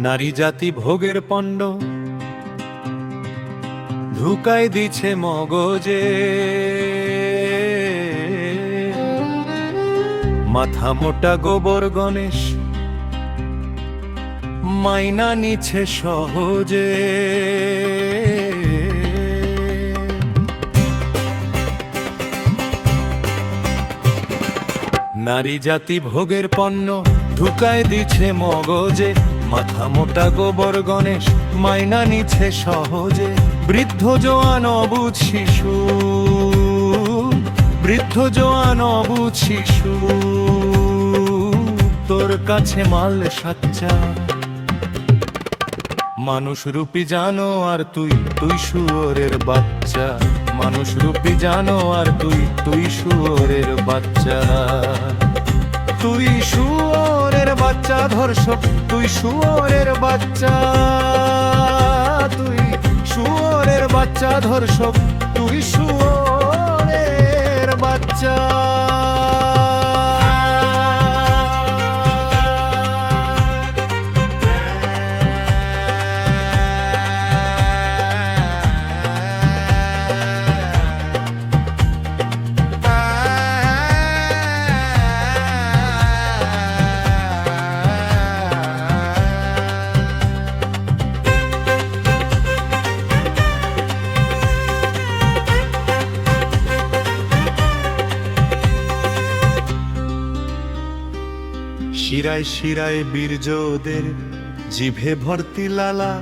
নারী জাতি ভোগের পণ্ড ঢুকাই দিছে মগজে, মাথা মোটা গোবর গণেশ মাইনা নিছে সহজে। নারী জাতি ভোগের পণ্য ঢুকায় দিছে মগজে, মাথা মোটা গোবর গণেশ মাইনা নিছে সহজে। বৃদ্ধ জোয়ান অবুঝ শিশু, বৃদ্ধ জোয়ান অবুঝ শিশু, তোর কাছে মাল সাচ্চা। মানুষ রূপী জানো আর তুই, তুই শুয়োরের বাচ্চা। মানুষ রূপী জানো আর তুই, তুই শুয়োরের বাচ্চা। তুই শুয়োরের বাচ্চা ধর্ষক, তুই শুয়োরের বাচ্চা। তুই শুয়োরের বাচ্চা ধর্ষক, তুই শুয়োরের বাচ্চা। শিরায় শিরায় বীর্যদের, জিভে ভর্তি লালা,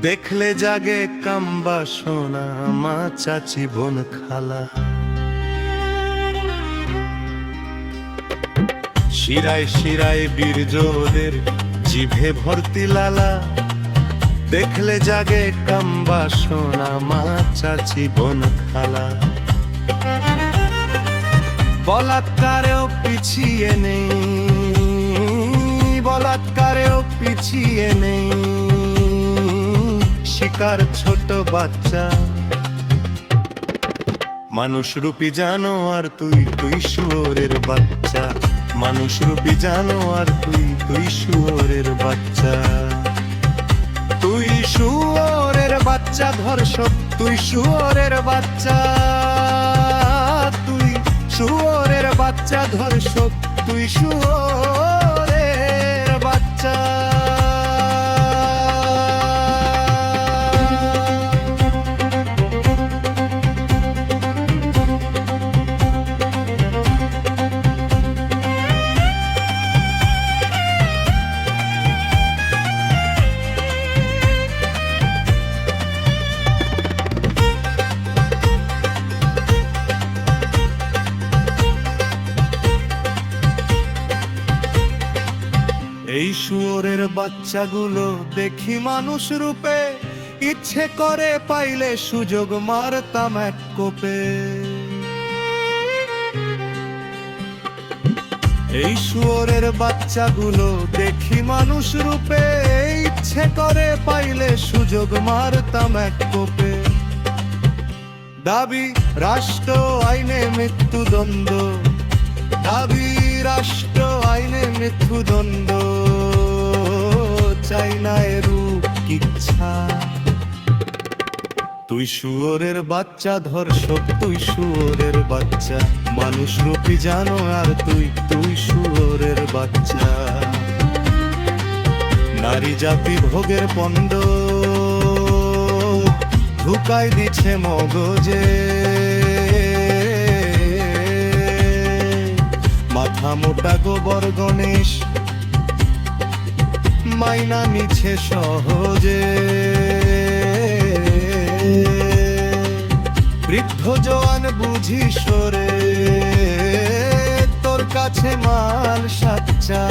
দেখলে জাগে কাম্বা সোনা মা চাচি বোন খালা। শিরায় শিরায় বীর্যদের, জিভে ভর্তি লালা, দেখলে জাগে কাম্বা সোনা মা চাচি বোন খালা। বলাৎকারেও পিছিয়ে নেই, বলাৎকারেও পিছিয়ে নেই, শিকার ছোট বাচ্চা। মানুষ রূপী জানো আর তুই, তুই শুয়োরের বাচ্চা। মানুষ রূপী জানো আর তুই, তুই শুয়োরের বাচ্চা। তুই শুয়োরের বাচ্চা ধর্ষক, তুই শুয়োরের বাচ্চা। তুই শুয়োরের বাচ্চা ধর্ষক, তুই শুয়োরের বাচ্চা। এই শুয়োরের বাচ্চাগুলো দেখি মানুষ রূপে, ইচ্ছে করে পাইলে সুযোগ মারতাম এক কোপে। এই শুয়োরের বাচ্চাগুলো দেখি মানুষ রূপে, ইচ্ছে করে পাইলে সুযোগ মারতাম এক কোপে। দাবি রাষ্ট্র আইনে মৃত্যুদণ্ড, দাবি রাষ্ট্র আইনে মৃত্যুদণ্ড, চাই না এরূপ ইচ্ছা। তুই শুয়োরের বাচ্চা ধর্ষক, তুই শুয়োরের বাচ্চা। মানুষ রূপী জানো আর তুই, তুই শুয়োরের বাচ্চা। নারী জাতি ভোগের পণ্ড ঢুকাই দিছে মগজে, মাথা মোটা গোবর গণেশ মাইনা নিছে সহজে। বৃদ্ধ জওয়ান বুঝি সরে, তোর কাছে মাল সাচ্চা।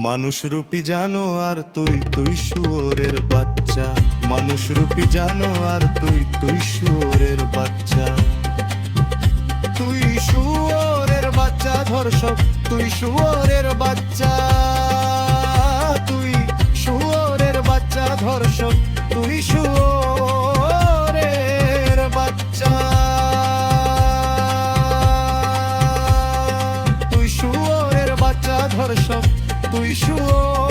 মানুষ রূপী জানো আর তুই, তুই শুয়োরের বাচ্চা। মানুষ রূপী জানো আর তুই, তুই শুয়োরের বাচ্চা। তুই শুয়োরের বাচ্চা ধর্ষক, তুই শুয়োরের বাচ্চা। তুই শুয়োরের বাচ্চা ধর্ষক, তুই শুয়োরের বাচ্চা। তুই শুয়োরের বাচ্চা। দর্শক তুই শুয়োর